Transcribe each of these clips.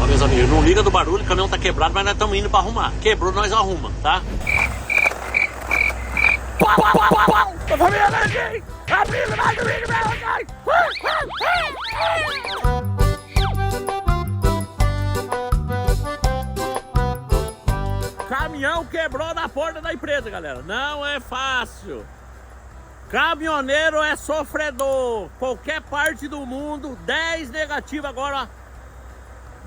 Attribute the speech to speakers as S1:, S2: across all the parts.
S1: meus amigos, não liga do barulho, o caminhão tá quebrado, mas nós estamos indo pra arrumar. Quebrou, nós arruma, tá? Caminhão quebrou na porta da empresa, galera. Não é fácil. Caminhoneiro é sofredor. Qualquer parte do mundo, 10 negativo agora, ó.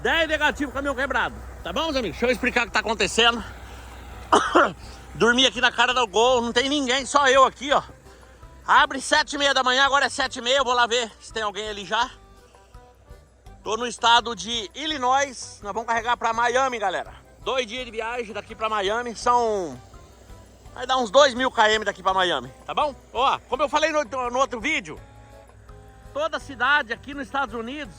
S1: 10 negativo, caminhão quebrado. Tá bom, meus amigos? Deixa eu explicar o que tá acontecendo. Dormi aqui na cara do gol, não tem ninguém, só eu aqui, ó. Abre 7h30 da manhã, agora é 7h30, eu vou lá ver se tem alguém ali já. Tô no estado de Illinois, nós vamos carregar pra Miami, galera. 2 dias de viagem daqui pra Miami, vai dar uns 2.000 km daqui pra Miami, tá bom? Ó, como eu falei no outro vídeo, toda cidade aqui nos Estados Unidos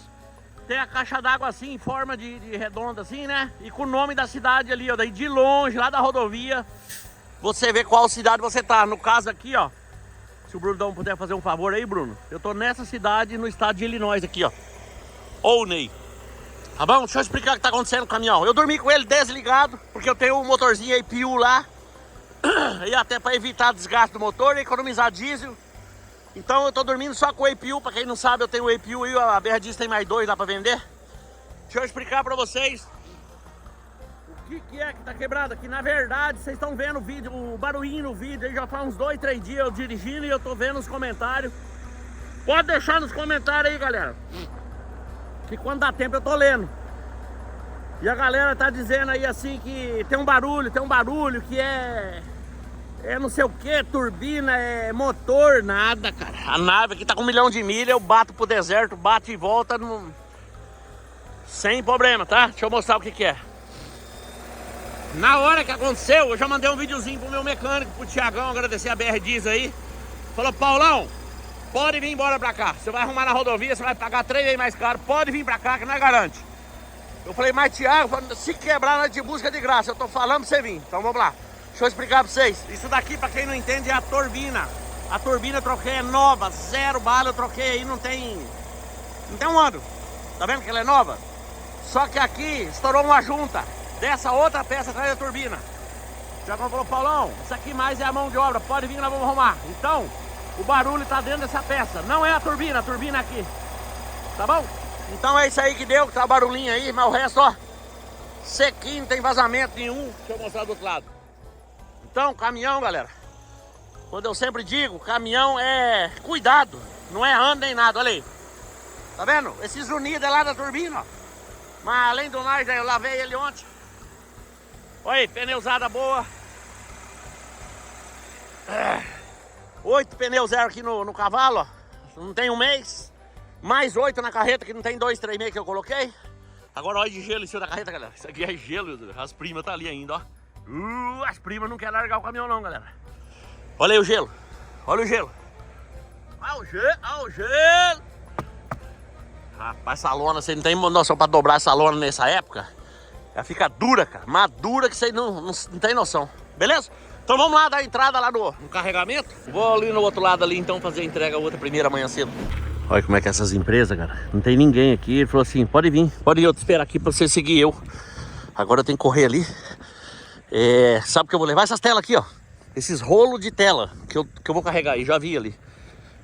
S1: tem a caixa d'água assim, em forma de redonda assim, né? E com o nome da cidade ali, ó. Daí de longe, lá da rodovia, você vê qual cidade você tá. No caso aqui, ó, se o Bruno puder fazer um favor aí, Bruno. Eu tô nessa cidade no estado de Illinois aqui, ó. Olney. Tá bom? Deixa eu explicar o que tá acontecendo com o caminhão. Eu dormi com ele desligado, porque eu tenho um motorzinho APU lá. E até para evitar desgaste do motor e economizar diesel. Então eu tô dormindo só com o APU. Pra quem não sabe, eu tenho o APU e a BR Diesel tem mais 2 lá pra vender. Deixa eu explicar pra vocês o que é que tá quebrado aqui. Na verdade, vocês estão vendo o vídeo, o barulhinho no vídeo aí já faz uns 2, 3 dias eu dirigindo e eu tô vendo os comentários. Pode deixar nos comentários aí, galera, que quando dá tempo eu tô lendo. E a galera tá dizendo aí assim que tem um barulho que é não sei o que, turbina, é motor, nada, cara. A nave aqui tá com 1 milhão de milha, eu bato pro deserto, bato e volta sem problema, tá? Deixa eu mostrar o que é. Na hora que aconteceu, eu já mandei um videozinho pro meu mecânico, pro Thiagão, agradecer a BR Diesel aí. Falou, Paulão, pode vir embora pra cá. Você vai arrumar na rodovia, você vai pagar 3 vezes mais caro, pode vir pra cá que nós garante. Eu falei, mas Thiago, se quebrar nós te busca de graça. Eu tô falando pra você vir, então vamos lá. Deixa eu explicar pra vocês. Isso daqui, pra quem não entende, é a turbina. A turbina eu troquei, é nova, 0 bala, eu troquei aí, não tem um ano. Tá vendo que ela é nova? Só que aqui estourou uma junta dessa outra peça atrás da turbina. Já falou, Paulão, isso aqui mais é a mão de obra, pode vir, nós vamos arrumar. Então, o barulho tá dentro dessa peça, não é a turbina é aqui. Tá bom? Então é isso aí que deu, que tá barulhinho aí, mas o resto, ó, sequinho, não tem vazamento nenhum. Deixa eu mostrar do outro lado. Então, caminhão, galera, quando eu sempre digo, caminhão é cuidado, não é anda nem nada, olha aí. Tá vendo? Esses unidos é lá da turbina, ó. Mas além do mais, eu lavei ele ontem. Olha aí, pneusada boa. 8 pneus zero aqui no cavalo, ó. Não tem um mês. Mais 8 na carreta, que não tem 2, 3 meses que eu coloquei. Agora olha de gelo em cima da carreta, galera. Isso aqui é gelo, as primas tá ali ainda, ó. As primas não querem largar o caminhão não, galera. Olha aí o gelo. Olha o gelo. Olha o gelo, olha o gelo. Rapaz, essa lona, você não tem noção pra dobrar essa lona nessa época? Ela fica dura, cara. Mais dura que você não tem noção. Beleza? Então vamos lá dar entrada lá no carregamento. Vou ali no outro lado ali, então, fazer a entrega outra primeira amanhã cedo. Olha como é que é essas empresas, cara. Não tem ninguém aqui. Ele falou assim, pode vir, pode ir, eu te espero aqui pra você seguir eu. Agora eu tenho que correr ali. Sabe o que eu vou levar? Essas telas aqui, ó. Esses rolos de tela que eu vou carregar aí, já vi ali.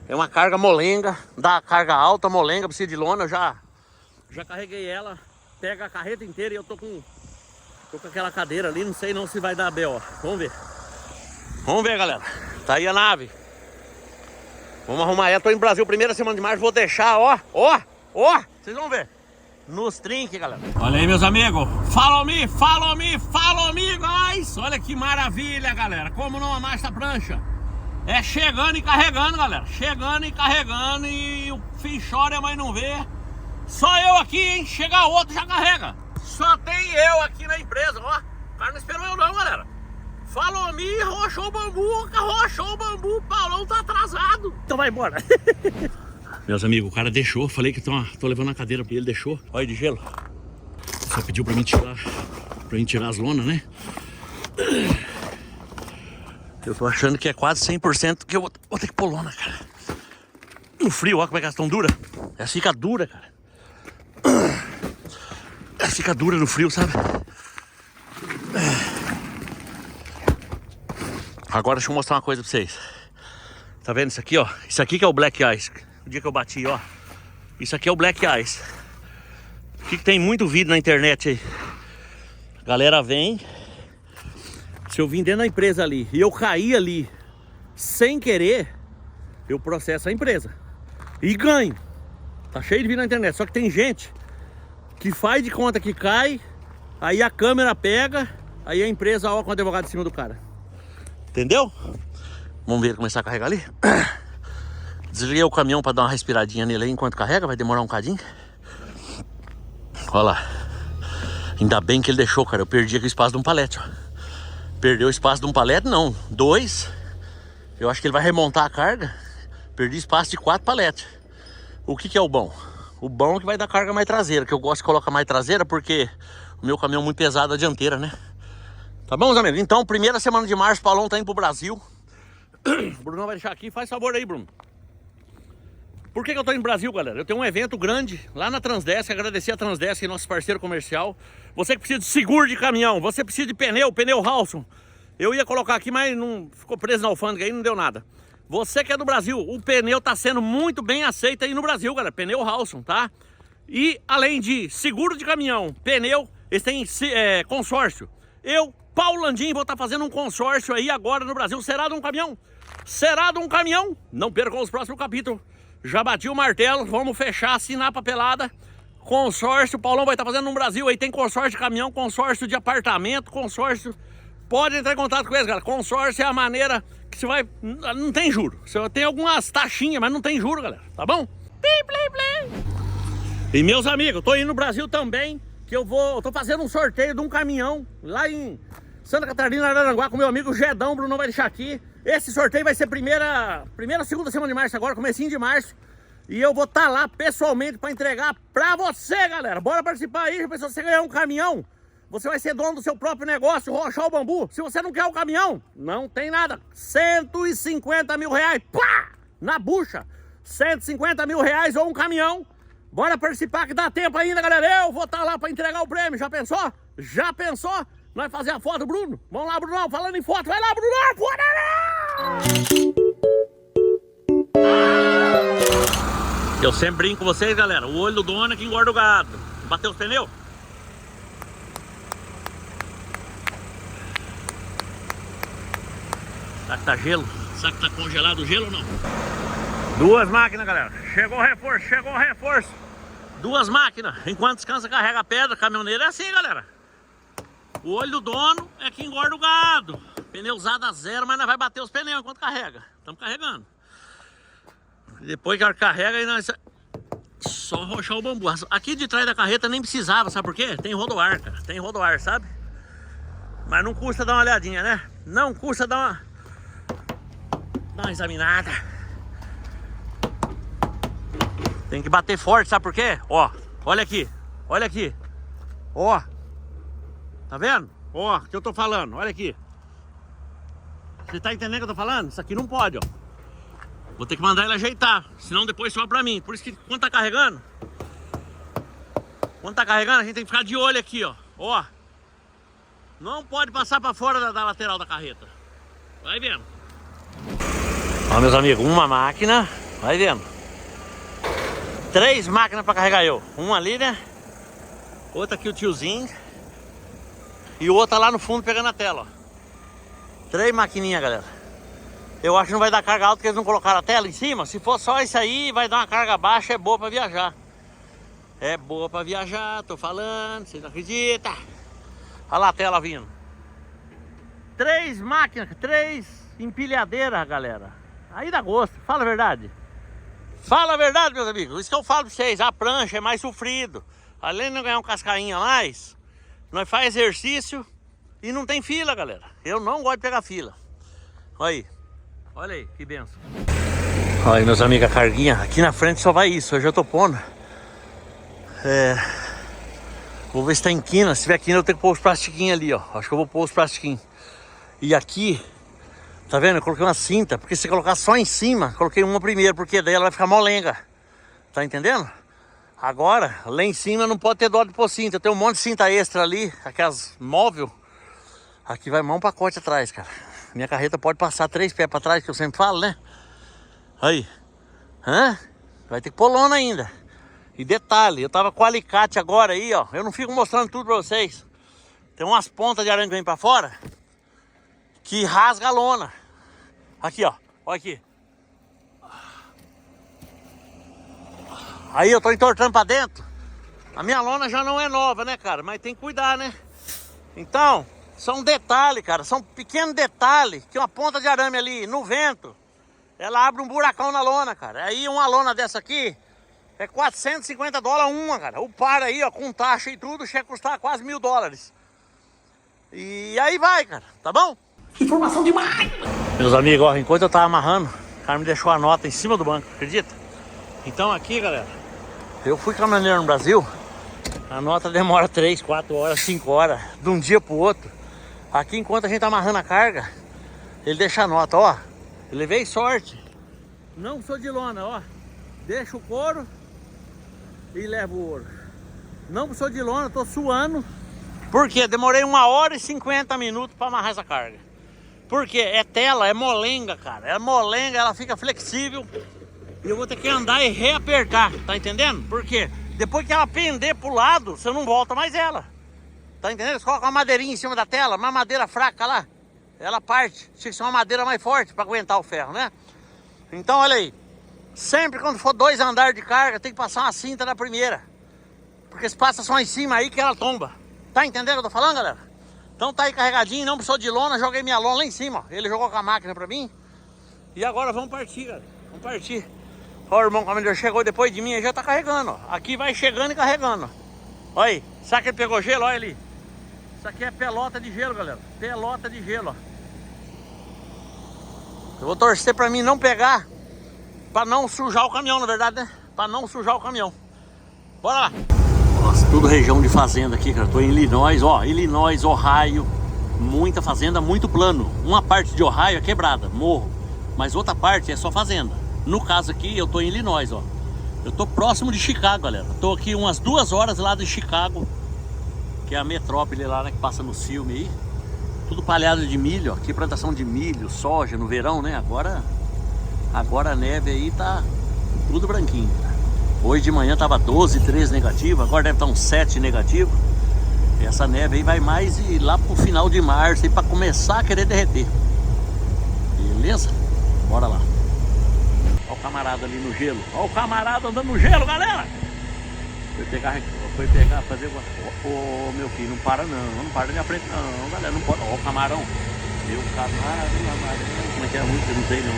S1: É uma carga molenga, dá carga alta, molenga, precisa de lona. Eu já carreguei ela, pega a carreta inteira e eu tô com aquela cadeira ali, não sei não se vai dar B.O. Vamos ver. Vamos ver, galera. Tá aí a nave. Vamos arrumar ela. Tô indo no Brasil, primeira semana de março. Vou deixar, ó. Vocês vão ver. Nos trinques, galera. Olha aí, meus amigos. Follow me, guys. Olha que maravilha, galera. Como não amar essa prancha. É chegando e carregando, galera. Chegando e carregando. E o filho chora e a mãe não vê. Só eu aqui, hein. Chega outro, já carrega. Só tem eu aqui na empresa, ó. O cara não esperou eu não, galera. Falou me, rochou o bambu, Paulão tá atrasado. Então vai embora. Meus amigos, o cara deixou, falei que tô levando a cadeira pra ele, deixou. Olha de gelo. Só pediu pra mim tirar as lonas, né? Eu tô achando que é quase 100% que eu vou ter que pôr lona, cara. No frio, olha como é que elas estão duras. Elas ficam duras, cara. fica dura no frio, sabe? Agora deixa eu mostrar uma coisa pra vocês. Tá vendo isso aqui, ó? Isso aqui que é o Black Ice. O dia que eu bati, ó. Isso aqui é o Black Ice. Que tem muito vídeo na internet aí. A galera vem. Se eu vim dentro da empresa ali e eu cair ali sem querer, eu processo a empresa e ganho. Tá cheio de vídeo na internet. Só que tem gente que faz de conta que cai, aí a câmera pega, aí a empresa ó com o advogado em cima do cara. Entendeu? Vamos ver ele começar a carregar ali. Desliguei o caminhão para dar uma respiradinha nele aí enquanto carrega. Vai demorar um cadinho. Olha lá. Ainda bem que ele deixou, cara. Eu perdi aqui o espaço de um palete, ó. Perdeu o espaço de um palete, não. 2. Eu acho que ele vai remontar a carga. Perdi espaço de 4 paletes. O que é o bom? O bom é que vai dar carga mais traseira. Que eu gosto de colocar mais traseira porque o meu caminhão é muito pesado a dianteira, né? Tá bom, meus amigos? Então, primeira semana de março, o Paulão tá indo pro Brasil. O Bruno vai deixar aqui. Faz favor aí, Bruno. Por que eu tô indo pro Brasil, galera? Eu tenho um evento grande lá na Transdesk. Agradecer a Transdesk, nosso parceiro comercial. Você que precisa de seguro de caminhão, você precisa de pneu Halson. Eu ia colocar aqui, mas não ficou preso na alfândega aí, não deu nada. Você que é do Brasil, o pneu tá sendo muito bem aceito aí no Brasil, galera. Pneu Halson, tá? E além de seguro de caminhão, pneu, eles têm consórcio. Eu, Paulo Landim, vou estar fazendo um consórcio aí agora no Brasil. Será de um caminhão? Será de um caminhão? Não percam os próximos capítulos. Já bati o martelo, vamos fechar, assinar a papelada. Consórcio, o Paulão vai estar fazendo no Brasil. Aí tem consórcio de caminhão, consórcio de apartamento, consórcio. Pode entrar em contato com eles, galera. Consórcio é a maneira que você vai... Não tem juro. Você tem algumas taxinhas, mas não tem juro, galera. Tá bom? E meus amigos, eu tô indo no Brasil também. Que eu tô fazendo um sorteio de um caminhão lá em Santa Catarina, Araranguá, com meu amigo Gedão. O Bruno vai deixar aqui. Esse sorteio vai ser segunda semana de março agora, comecinho de março. E eu vou estar lá pessoalmente para entregar pra você, galera. Bora participar aí. Se você ganhar um caminhão, você vai ser dono do seu próprio negócio, Rochar o Bambu. Se você não quer o caminhão, não tem nada. 150 mil reais, pá! Na bucha. 150 mil reais ou um caminhão. Bora participar que dá tempo ainda, galera. Eu vou estar lá para entregar o prêmio. Já pensou? Já pensou? Nós fazer a foto, Bruno? Vamos lá, Brunão. Falando em foto. Vai lá, Bruno. Bora lá! Eu sempre brinco com vocês, galera. O olho do dono é que engorda o gado. Bateu os pneus? Será que tá gelo? Será que tá congelado o gelo ou não? 2 máquinas, galera. Chegou o reforço, chegou o reforço. 2 máquinas. Enquanto descansa, carrega a pedra. Caminhoneiro é assim, galera. O olho do dono é que engorda o gado. Pneu usado a 0, mas nós vai bater os pneus enquanto carrega. Estamos carregando. Depois que carrega, aí nós... Só rochar o bambu. Aqui de trás da carreta nem precisava, sabe por quê? Tem rodoar, cara. Tem rodoar, sabe? Mas não custa dar uma olhadinha, né? Não custa dar uma examinada. Tem que bater forte, sabe por quê? Ó, olha aqui. Olha aqui. Ó. Tá vendo? Ó, o que eu tô falando. Olha aqui. Você tá entendendo o que eu tô falando? Isso aqui não pode, ó. Vou ter que mandar ele ajeitar. Senão depois sobe pra mim. Por isso que quando tá carregando... Quando tá carregando, a gente tem que ficar de olho aqui, ó. Ó. Não pode passar pra fora da lateral da carreta. Vai vendo. Ó, meus amigos. Uma máquina. Vai vendo. 3 máquinas pra carregar eu. Uma ali, né? Outra aqui o tiozinho. E outra lá no fundo pegando a tela, ó. 3 maquininhas, galera. Eu acho que não vai dar carga alta porque eles não colocaram a tela em cima. Se for só isso aí, vai dar uma carga baixa. É boa pra viajar. É boa pra viajar, tô falando. Vocês não acreditam? Olha lá a tela vindo. 3 máquinas, 3 empilhadeiras, galera. Aí dá gosto, fala a verdade. Fala a verdade, meus amigos. Isso que eu falo pra vocês. A prancha é mais sofrido. Além de não ganhar um cascainha a mais, nós faz exercício e não tem fila, galera. Eu não gosto de pegar fila. Olha aí. Olha aí, que benção. Olha aí, meus amigos, a carguinha. Aqui na frente só vai isso. Eu já tô pondo. Vou ver se tá em quina. Se tiver quina, eu tenho que pôr os plastiquinhos ali, ó. Acho que eu vou pôr os plastiquinhos. E aqui, tá vendo? Eu coloquei uma cinta. Porque se colocar só em cima, coloquei uma primeiro. Porque daí ela vai ficar molenga. Tá entendendo? Agora, lá em cima não pode ter dó de pôr cinta. Tem um monte de cinta extra ali, aquelas móvel. Aqui vai mais um pacote atrás, cara. Minha carreta pode passar 3 pés pra trás, que eu sempre falo, né? Aí. Hã? Vai ter que pôr lona ainda. E detalhe, eu tava com o alicate agora aí, ó. Eu não fico mostrando tudo pra vocês. Tem umas pontas de arame que vem pra fora que rasga a lona. Aqui, ó. Olha aqui. Aí eu tô entortando pra dentro. A minha lona já não é nova, né, cara? Mas tem que cuidar, né? Então, são detalhes, cara. São pequenos detalhes. Que uma ponta de arame ali no vento, ela abre um buracão na lona, cara. Aí uma lona dessa aqui é 450 dólares uma, cara. O par aí, ó, com taxa e tudo, chega a custar quase $1000. E aí vai, cara. Tá bom? Informação demais! Meus amigos, ó, enquanto eu tava amarrando, o cara me deixou a nota em cima do banco, acredita? Então aqui, galera, eu fui caminhoneiro no Brasil. A nota demora 3, 4 horas, 5 horas, de um dia pro outro. Aqui, enquanto a gente tá amarrando a carga, ele deixa a nota, ó. Eu levei sorte. Não sou de lona, ó. Deixa o couro e levo o ouro. Não sou de lona, tô suando. Por quê? Demorei 1 hora e 50 minutos pra amarrar essa carga. Por quê? É tela, é molenga, cara. É molenga, ela fica flexível. E eu vou ter que andar e reapertar, tá entendendo? Por quê? Depois que ela pender pro lado, você não volta mais ela. Tá entendendo? Você coloca uma madeirinha em cima da tela, uma madeira fraca lá, ela parte. Tinha que ser uma madeira mais forte pra aguentar o ferro, né? Então, olha aí. Sempre quando for 2 andares de carga, tem que passar uma cinta na primeira. Porque se passa só em cima aí que ela tomba. Tá entendendo o que eu tô falando, galera? Então tá aí carregadinho, não precisou de lona, joguei minha lona lá em cima, ó. Ele jogou com a máquina pra mim. E agora vamos partir, galera. Vamos partir. Ó, o irmão caminhoneiro chegou depois de mim e já tá carregando, ó. Aqui vai chegando e carregando. Olha aí. Sabe que ele pegou gelo? Olha ali. Isso aqui é pelota de gelo, galera. Pelota de gelo, ó. Eu vou torcer pra mim não pegar, pra não sujar o caminhão, na verdade, né? Pra não sujar o caminhão. Bora lá. Nossa, tudo região de fazenda aqui, cara. Tô em Illinois, ó. Illinois, Ohio. Muita fazenda, muito plano. Uma parte de Ohio é quebrada, morro. Mas outra parte é só fazenda. No caso aqui, eu tô em Illinois, ó. Eu tô próximo de Chicago, galera. Tô aqui umas 2 horas lá de Chicago, que é a metrópole lá, né? Que passa no filme aí. Tudo palhado de milho, ó. Aqui plantação de milho, soja no verão, né? Agora a neve aí tá tudo branquinho, cara. Hoje de manhã tava 12, 13 negativo. Agora deve estar uns 7 negativo. Essa neve aí vai mais e lá pro final de março aí pra começar a querer derreter. Beleza? Bora lá. Olha o camarada ali no gelo. Olha o camarada andando no gelo, galera. Foi pegar, fazer... Ô, meu filho, não para não. Não para na minha frente não, galera. Não pode. Ó o camarão. Meu camarão amarelo. Como é que é a música? Não sei não.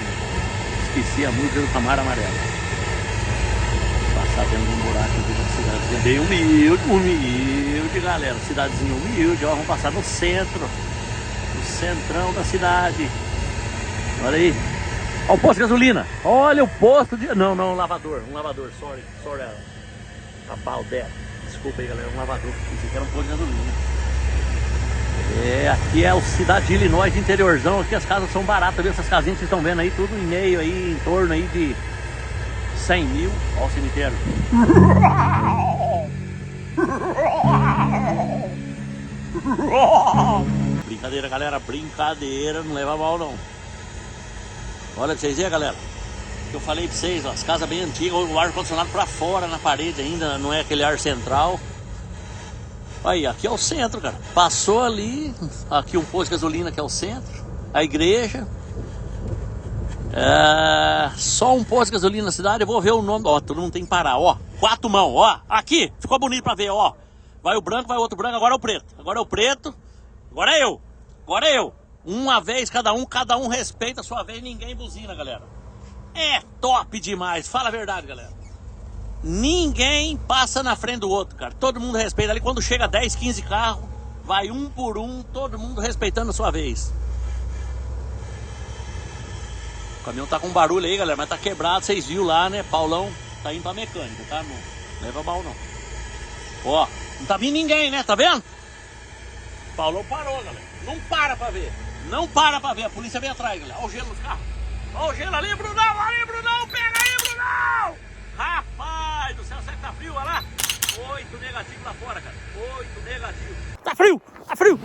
S1: Esqueci a música do camarão amarelo. Passar dentro de um buraco aqui da cidadezinha. Bem humilde, galera. Cidadezinha humilde. Ó, vamos passar no centro. No centrão da cidade. Olha aí. Olha o posto de gasolina. Olha o posto de... Não, um lavador. Sorry. About that. Desculpa aí, galera. Um lavador. Pensei que era um posto de gasolina. É, aqui é o cidade de Illinois, de interiorzão. Aqui as casas são baratas. Essas casinhas que vocês estão vendo aí, tudo em meio aí, em torno aí de 100 mil. Olha o cemitério. Brincadeira, galera. Brincadeira. Não leva mal, não. Olha pra vocês verem, galera. Que eu falei pra vocês, ó, as casas bem antigas, o ar-condicionado pra fora na parede ainda, não é aquele ar central. Aí, aqui é o centro, cara. Passou ali, aqui um posto de gasolina que é o centro, a igreja. Só um posto de gasolina na cidade, eu vou ver o nome. Ó, todo mundo tem que parar, ó. 4 mãos, ó. Aqui, ficou bonito pra ver, ó. Vai o branco, vai o outro branco, agora é o preto. Agora é o preto, agora é eu. Uma vez cada um respeita a sua vez, ninguém buzina, galera. É top demais, fala a verdade, galera. Ninguém passa na frente do outro, cara. Todo mundo respeita. Ali quando chega 10, 15 carros, vai um por um, todo mundo respeitando a sua vez. O caminhão tá com barulho aí, galera, mas tá quebrado, vocês viram lá, né? Paulão tá indo pra mecânica, tá? Não leva mal, não. Ó, não tá vindo ninguém, né? Tá vendo? Paulão parou, galera. Não para pra ver. Não para pra ver, a polícia vem atrás, galera. Olha o gelo nos carros. Olha o gelo ali, Brunão, pega aí, Brunão! Rapaz do céu, será que tá frio, olha lá. 8 negativo lá fora, cara. 8 negativo. Tá frio, tá frio.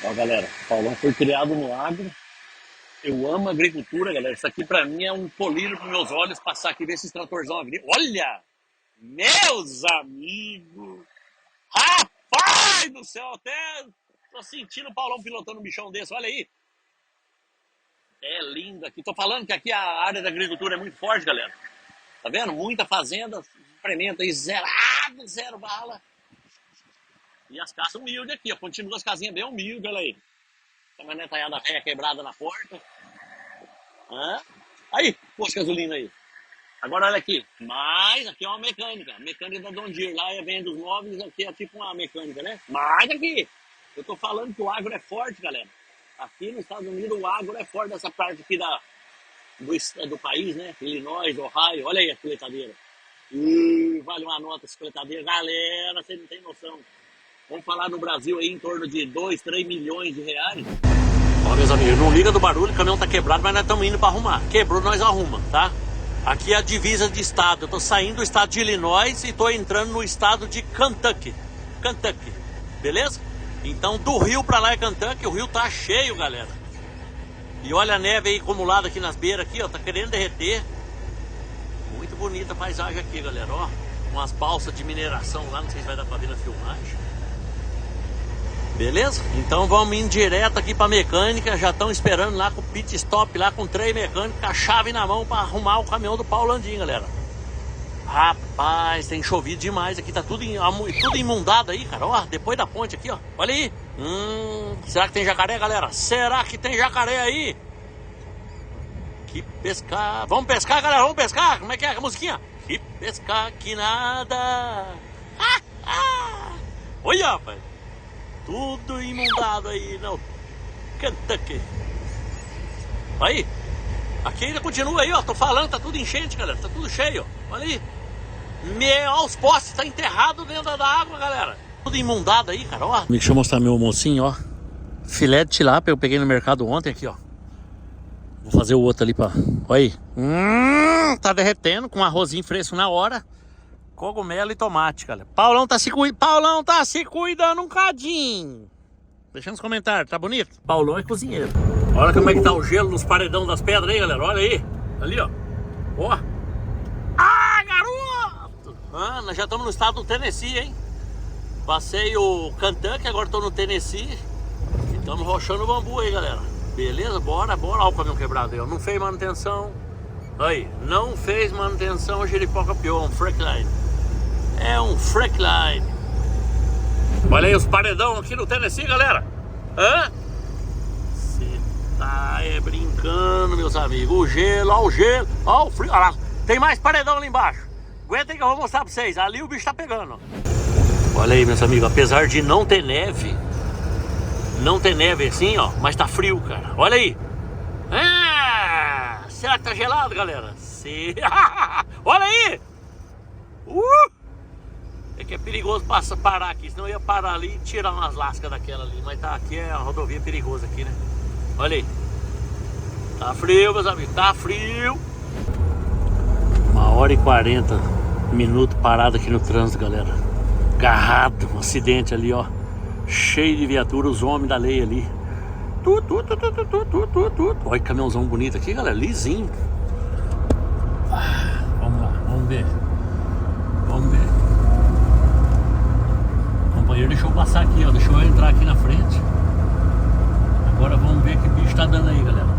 S1: Ó, galera, Paulão foi criado no agro. Eu amo agricultura, galera. Isso aqui pra mim é um colírio pros meus olhos passar aqui e ver esses tratorzão agrícola. Olha! Meus amigos! Rapaz do céu, até tô sentindo o Paulão pilotando um bichão desse, olha aí. É lindo aqui. Tô falando que aqui a área da agricultura é muito forte, galera. Tá vendo? Muita fazenda, experimenta aí, zerado, zero bala. E as casas humildes aqui, ó. Continua as casinhas bem humildes, olha aí. Caminhonetaiada velha quebrada na porta. Aí, posto de gasolina aí. Agora olha aqui, mas aqui é uma mecânica. A mecânica da Don Deere, lá é venda dos móveis, aqui é tipo uma mecânica, né? Mas aqui, eu tô falando que o agro é forte, galera. Aqui nos Estados Unidos o agro é forte dessa parte aqui do país, né? Illinois, Ohio, olha aí a coletadeira. Vale uma nota essa coletadeira. Galera, você não tem noção. Vamos falar no Brasil aí em torno de 2, 3 milhões de reais. Ó, meus amigos, não liga do barulho, o caminhão tá quebrado, mas nós estamos indo para arrumar. Quebrou, nós arruma, tá? Aqui é a divisa de estado. Eu tô saindo do estado de Illinois e tô entrando no estado de Kentucky. Kentucky, beleza? Então do rio para lá é Kentucky, o rio tá cheio, galera. E olha a neve aí acumulada aqui nas beiras aqui, ó, tá querendo derreter. Muito bonita a paisagem aqui, galera, ó. Umas balsas de mineração lá, não sei se vai dar pra ver na filmagem. Beleza? Então vamos indo direto aqui pra mecânica. Já estão esperando lá com o pit stop, lá com 3 mecânicos, com a chave na mão pra arrumar o caminhão do Paulo Landim, galera. Rapaz, tem chovido demais aqui, tá tudo imundado aí, cara. Ó, depois da ponte aqui, ó. Olha aí. Será que tem jacaré, galera? Será que tem jacaré aí? Que pescar. Vamos pescar, galera, vamos pescar. Como é que é a musiquinha? Que pescar que nada. Olha, rapaz. Tudo inundado aí, não. Kentucky. Aí. Aqui ainda continua aí, ó. Tô falando, tá tudo enchente, galera. Tá tudo cheio, ó. Olha aí. Ó, os postes tá enterrado dentro da água, galera. Tudo imundado aí, cara, ó. Deixa eu mostrar meu almocinho, ó. Filé de tilápia eu peguei no mercado ontem aqui, ó. Vou fazer o outro ali pra... Olha aí. Tá derretendo com arrozinho fresco na hora. Cogumelo e tomate, galera. Paulão tá se cuidando um cadinho. Deixa nos comentários, tá bonito? Paulão é cozinheiro. Olha como é que tá o gelo nos paredão das pedras aí, galera. Olha aí. Ali, ó. Ó. Garoto! Nós já estamos no estado do Tennessee, hein? Passei o Kentucky, agora tô no Tennessee. E estamos rochando o bambu aí, galera. Beleza? Bora. Olha o caminhão quebrado aí, ó. Não fez manutenção. Aí, não fez manutenção, o giripoca pior, um freakline. É um freakline. Olha aí os paredão aqui no Tennessee, galera. Você tá brincando, meus amigos. O gelo, ó o gelo, ó o frio. Olha lá, tem mais paredão ali embaixo. Aguenta aí que eu vou mostrar pra vocês. Ali o bicho tá pegando. Olha aí, meus amigos, apesar de não ter neve assim, ó, mas tá frio, cara. Olha aí. Será que tá gelado, galera? Olha aí! É que é perigoso parar aqui, senão eu ia parar ali e tirar umas lascas daquela ali. Mas tá aqui, é a rodovia perigosa aqui, né? Olha aí. Tá frio, meus amigos, tá frio. 1h40 parado aqui no trânsito, galera. Agarrado, um acidente ali, ó. Cheio de viatura, os homens da lei ali. Olha que caminhãozão bonito aqui, galera, lisinho. Vamos lá, vamos ver. O companheiro deixou eu passar aqui, ó. Deixou eu entrar aqui na frente. Agora vamos ver que bicho tá dando aí, galera.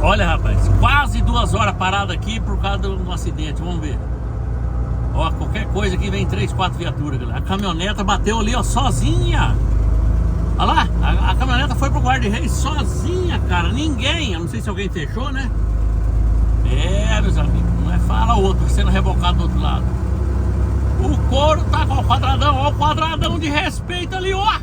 S1: Olha, rapaz, quase 2 horas parado aqui por causa de um acidente. Vamos ver. Ó, qualquer coisa aqui vem 3, 4 viaturas, galera. A caminhoneta bateu ali, ó, sozinha. Olha lá, a caminhoneta foi pro guarda-reis sozinha, cara. Ninguém, eu não sei se alguém fechou, né? Meus amigos, não é fala outro sendo rebocado do outro lado. O couro tá com o quadradão, ó, o quadradão de respeito ali, ó.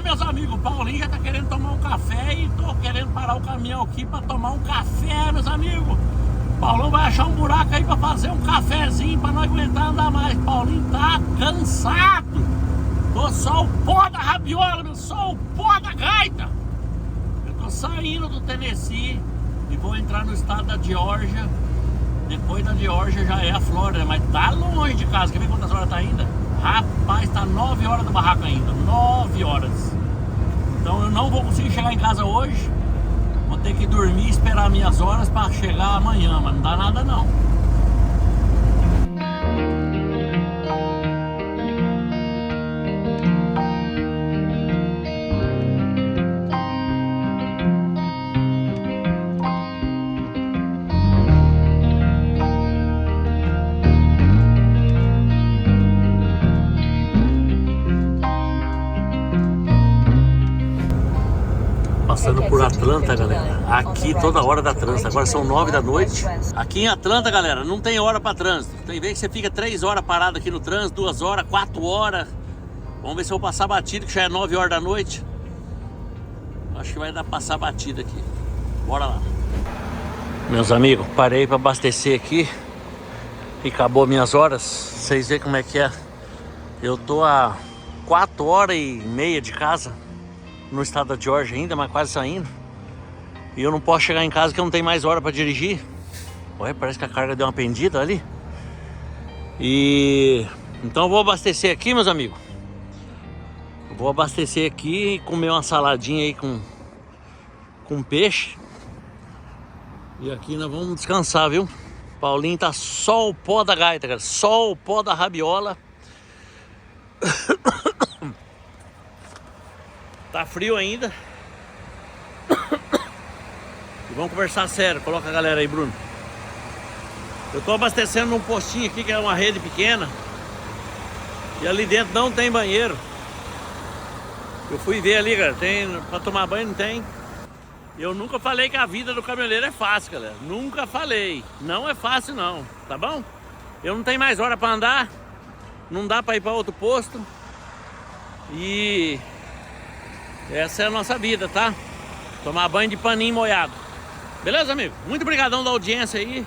S1: Meus amigos, o Paulinho já tá querendo tomar um café e tô querendo parar o caminhão aqui pra tomar um café, meus amigos. Paulão vai achar um buraco aí pra fazer um cafezinho pra não aguentar andar mais. Paulinho tá cansado. Tô só o pó da rabiola, meu, só o pó da gaita. Eu tô saindo do Tennessee e vou entrar no estado da Geórgia. Depois da Geórgia já é a Flórida, mas tá longe de casa. Quer ver quantas horas tá ainda? Rapaz, tá 9 horas do barraco ainda, 9 horas. Então eu não vou conseguir chegar em casa hoje. Vou ter que dormir e esperar minhas horas para chegar amanhã, mas não dá nada não. Passando por Atlanta, galera. Aqui toda hora dá trânsito. Agora são 9 da noite. Aqui em Atlanta, galera, não tem hora para trânsito. Tem vez que você fica 3 horas parado aqui no trânsito, 2 horas, 4 horas. Vamos ver se eu vou passar batido, que já é 9 horas da noite. Acho que vai dar pra passar batido aqui. Bora lá. Meus amigos, parei para abastecer aqui e acabou minhas horas. Vocês veem como é que é. Eu tô a 4 horas e meia de casa, no estado da Geórgia ainda, mas quase saindo. E eu não posso chegar em casa que eu não tenho mais hora para dirigir. Ué, parece que a carga deu uma pendida ali. E então eu vou abastecer aqui, meus amigos. Vou abastecer aqui e comer uma saladinha aí com peixe. E aqui nós vamos descansar, viu? Paulinho tá só o pó da gaita, cara. Só o pó da rabiola. Tá frio ainda. E vamos conversar sério. Coloca a galera aí, Bruno. Eu tô abastecendo num postinho aqui que é uma rede pequena. E ali dentro não tem banheiro. Eu fui ver ali, cara. Tem pra tomar banho, não tem. Eu nunca falei que a vida do caminhoneiro é fácil, galera. Nunca falei. Não é fácil não, tá bom? Eu não tenho mais hora pra andar. Não dá pra ir pra outro posto. E essa é a nossa vida, tá? Tomar banho de paninho molhado. Beleza, amigo? Muito obrigadão da audiência aí.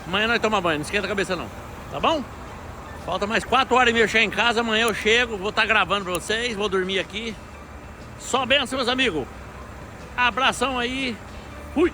S1: Amanhã nós tomamos banho, não esquenta a cabeça não. Tá bom? Falta mais 4 horas e meia eu chegar em casa. Amanhã eu chego, vou estar gravando pra vocês. Vou dormir aqui. Só benção, meus amigos. Abração aí. Fui!